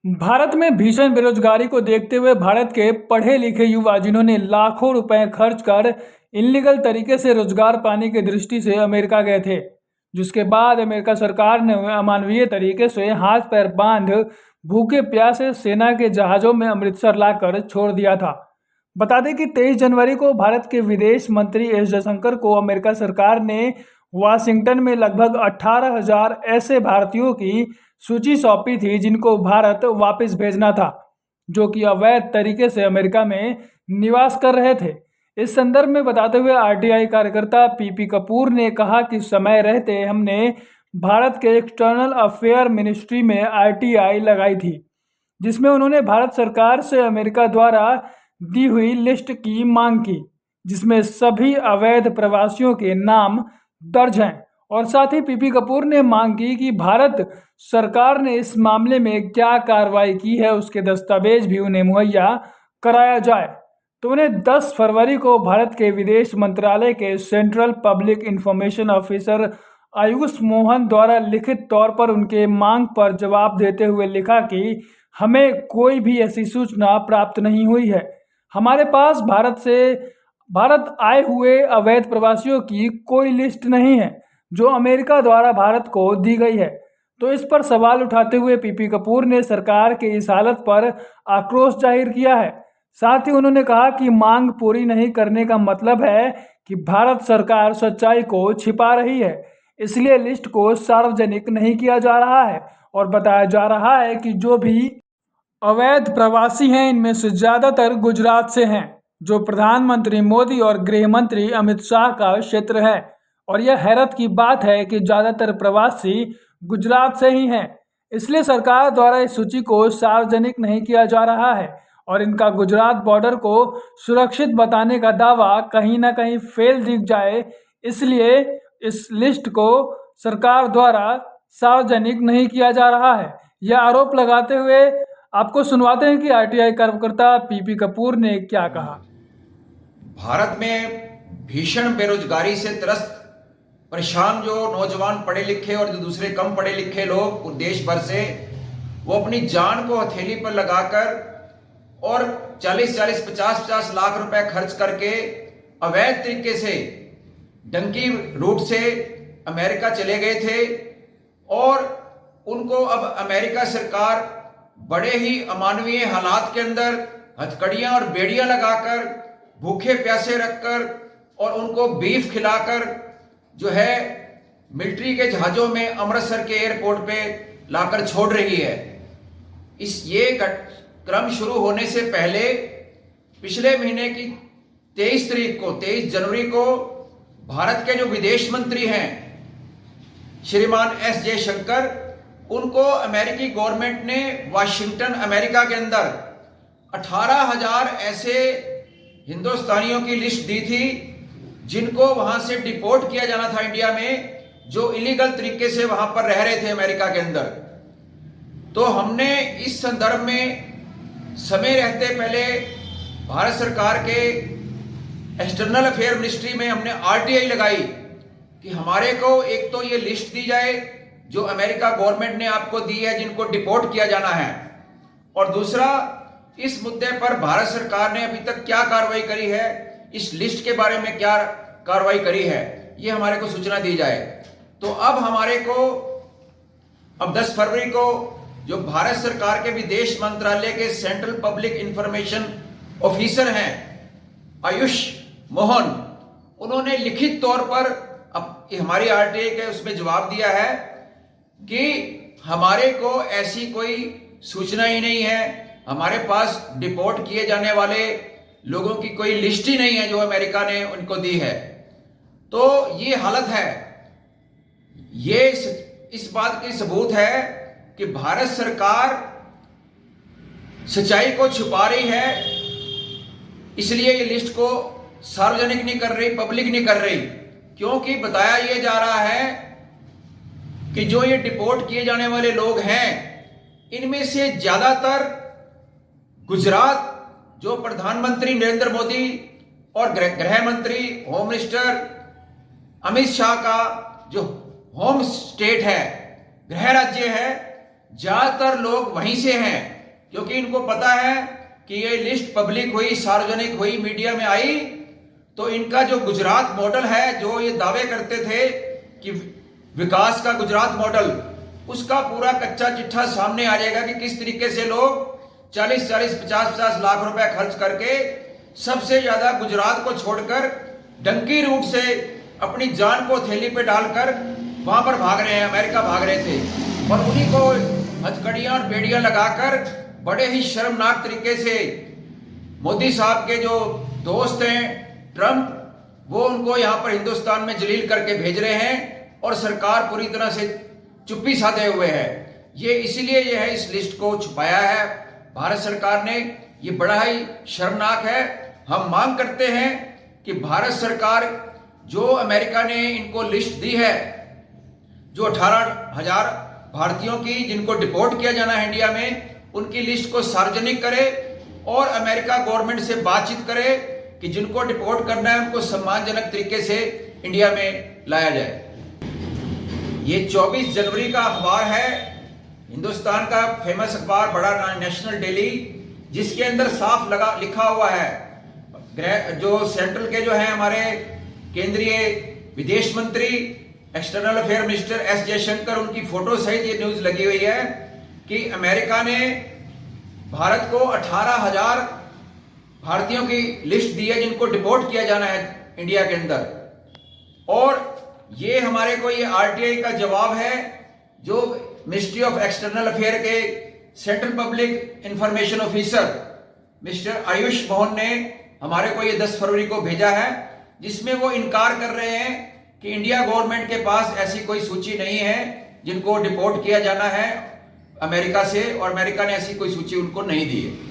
भारत में भीषण बेरोजगारी को देखते हुए भारत के पढ़े लिखे युवा जिन्होंने लाखों रुपए खर्च कर इलीगल तरीके से रोजगार पाने की दृष्टि से अमेरिका गए थे, जिसके बाद अमेरिका सरकार ने उन्हें अमानवीय तरीके से हाथ पैर बांध भूखे प्यासे सेना के जहाज़ों में अमृतसर लाकर छोड़ दिया था। बता दें कि 23 जनवरी को भारत के विदेश मंत्री एस जयशंकर को अमेरिका सरकार ने वाशिंगटन में लगभग 18,000 ऐसे भारतीयों की सूची सौंपी थी जिनको भारत वापस भेजना था, जो कि अवैध तरीके से अमेरिका में निवास कर रहे थे। इस संदर्भ में बताते हुए आरटीआई कार्यकर्ता पीपी कपूर ने कहा कि समय रहते हमने भारत के एक्सटर्नल अफेयर मिनिस्ट्री में आरटीआई लगाई थी, जिसमें उन्होंने भारत सरकार से अमेरिका द्वारा दी हुई लिस्ट की मांग की, जिसमें सभी अवैध प्रवासियों के नाम दर्ज हैं। और साथ ही पीपी कपूर ने मांग की कि भारत सरकार ने इस मामले में क्या कार्रवाई की है उसके दस्तावेज भी उन्हें मुहैया कराया जाए। तो उन्हें 10 फरवरी को भारत के विदेश मंत्रालय के central public information officer Ayush Mohan द्वारा लिखित तौर पर उनके मांग पर जवाब देते हुए लिखा कि हमें कोई भी ऐसी सूचना प्राप्त नहीं हुई है। हमारे पास भारत आए हुए अवैध प्रवासियों की कोई लिस्ट नहीं है जो अमेरिका द्वारा भारत को दी गई है। तो इस पर सवाल उठाते हुए पीपी कपूर ने सरकार के इस हालत पर आक्रोश जाहिर किया है। साथ ही उन्होंने कहा कि मांग पूरी नहीं करने का मतलब है कि भारत सरकार सच्चाई को छिपा रही है, इसलिए लिस्ट को सार्वजनिक नहीं किया जा रहा है और बताया जा रहा है कि जो भी अवैध प्रवासी हैं इनमें से ज़्यादातर गुजरात से हैं, जो प्रधानमंत्री मोदी और गृह मंत्री अमित शाह का क्षेत्र है। और यह हैरत की बात है कि ज़्यादातर प्रवासी गुजरात से ही हैं, इसलिए सरकार द्वारा इस सूची को सार्वजनिक नहीं किया जा रहा है और इनका गुजरात बॉर्डर को सुरक्षित बताने का दावा कहीं ना कहीं फेल दिख जाए, इसलिए इस लिस्ट को सरकार द्वारा सार्वजनिक नहीं किया जा रहा है। यह आरोप लगाते हुए आपको सुनवाते हैं कि आरटीआई कार्यकर्ता पीपी कपूर ने क्या कहा। भारत में भीषण बेरोजगारी से त्रस्त परेशान जो नौजवान पढ़े लिखे और जो दूसरे कम पढ़े लिखे लोग देश भर से, वो अपनी जान को हथेली पर लगाकर और 40-40, 50-50 लाख रुपए खर्च करके अवैध तरीके से डंकी रूट से अमेरिका चले गए थे और उनको अब अमेरिका सरकार बड़े ही अमानवीय हालात के अंदर हथकड़ियां और बेड़ियां लगाकर भूखे प्यासे रखकर और उनको बीफ खिलाकर जो है मिलिट्री के जहाजों में अमृतसर के एयरपोर्ट पे लाकर छोड़ रही है। ये क्रम शुरू होने से पहले पिछले महीने की 23 जनवरी को भारत के जो विदेश मंत्री हैं श्रीमान एस जयशंकर, उनको अमेरिकी गवर्नमेंट ने वाशिंगटन अमेरिका के अंदर 18,000 ऐसे हिंदुस्तानियों की लिस्ट दी थी जिनको वहां से डिपोर्ट किया जाना था इंडिया में, जो इलीगल तरीके से वहां पर रह रहे थे अमेरिका के अंदर। तो हमने इस संदर्भ में समय रहते पहले भारत सरकार के एक्सटर्नल अफेयर मिनिस्ट्री में हमने आरटीआई लगाई कि हमारे को एक तो ये लिस्ट दी जाए जो अमेरिका गवर्नमेंट ने आपको दी है जिनको डिपोर्ट किया जाना है, और दूसरा इस मुद्दे पर भारत सरकार ने अभी तक क्या कार्रवाई करी है, इस लिस्ट के बारे में क्या कार्रवाई करी है, ये हमारे को सूचना दी जाए। तो अब हमारे को अब 10 फरवरी को जो भारत सरकार के विदेश मंत्रालय के सेंट्रल पब्लिक इंफॉर्मेशन ऑफिसर हैं आयुष मोहन, उन्होंने लिखित तौर पर अब हमारी आरटीआई के उसमें जवाब दिया है कि हमारे को ऐसी कोई सूचना ही नहीं है, हमारे पास डिपोर्ट किए जाने वाले लोगों की कोई लिस्ट ही नहीं है जो अमेरिका ने उनको दी है। तो ये हालत है, ये इस बात की सबूत है कि भारत सरकार सच्चाई को छुपा रही है, इसलिए ये लिस्ट को सार्वजनिक नहीं कर रही, पब्लिक नहीं कर रही, क्योंकि बताया ये जा रहा है कि जो ये डिपोर्ट किए जाने वाले लोग हैं इनमें से ज्यादातर गुजरात, जो प्रधानमंत्री नरेंद्र मोदी और गृह मंत्री होम मिनिस्टर अमित शाह का जो होम स्टेट है, गृह राज्य है, ज्यादातर लोग वहीं से हैं, क्योंकि इनको पता है कि ये लिस्ट पब्लिक हुई, सार्वजनिक हुई, मीडिया में आई, तो इनका जो गुजरात मॉडल है, जो ये दावे करते थे कि विकास का गुजरात मॉडल, उसका पूरा कच्चा चिट्ठा सामने आ जाएगा कि किस तरीके से लोग 40-40, 50-50 लाख रुपए खर्च करके सबसे ज्यादा गुजरात को छोड़कर डंकी रूट से अपनी जान को थैली पे डालकर वहां पर भाग रहे हैं, अमेरिका भाग रहे थे। और उन्हीं को हथकड़ियां और बेड़ियां लगाकर बड़े ही शर्मनाक तरीके से मोदी साहब के जो दोस्त हैं ट्रंप, वो उनको यहां पर हिंदुस्तान में जलील करके भेज रहे हैं और सरकार पूरी तरह से चुप्पी साधे हुए है। ये इसलिए ये है, इस लिस्ट को छुपाया है भारत सरकार ने। ये बड़ा ही शर्मनाक है। हम मांग करते हैं कि भारत सरकार, जो अमेरिका ने इनको लिस्ट दी है, जो 18,000 भारतीयों की जिनको डिपोर्ट किया जाना है इंडिया में, उनकी लिस्ट को सार्वजनिक करे और अमेरिका गवर्नमेंट से बातचीत करे कि जिनको डिपोर्ट करना है उनको सम्मानजनक तरीके से इंडिया में लाया जाए। ये 24 जनवरी का अखबार है, हिंदुस्तान का फेमस अखबार, बड़ा नेशनल डेली, जिसके अंदर साफ लिखा हुआ है, जो सेंट्रल के जो है हमारे केंद्रीय विदेश मंत्री, external affair minister S Jaishankar, उनकी फोटो सहित ये न्यूज लगी हुई है कि अमेरिका ने भारत को 18,000 भारतीयों की लिस्ट दी है जिनको डिपोर्ट किया जाना है इंडिया के अंदर। और ये हमारे को ये आरटीआई का जवाब है, जो मिनिस्ट्री ऑफ एक्सटर्नल अफेयर के central public information officer mister Ayush Mohan ने हमारे को ये 10 फरवरी को भेजा है, जिसमें वो इनकार कर रहे हैं कि इंडिया गवर्नमेंट के पास ऐसी कोई सूची नहीं है जिनको डिपोर्ट किया जाना है अमेरिका से, और अमेरिका ने ऐसी कोई सूची उनको नहीं दी है।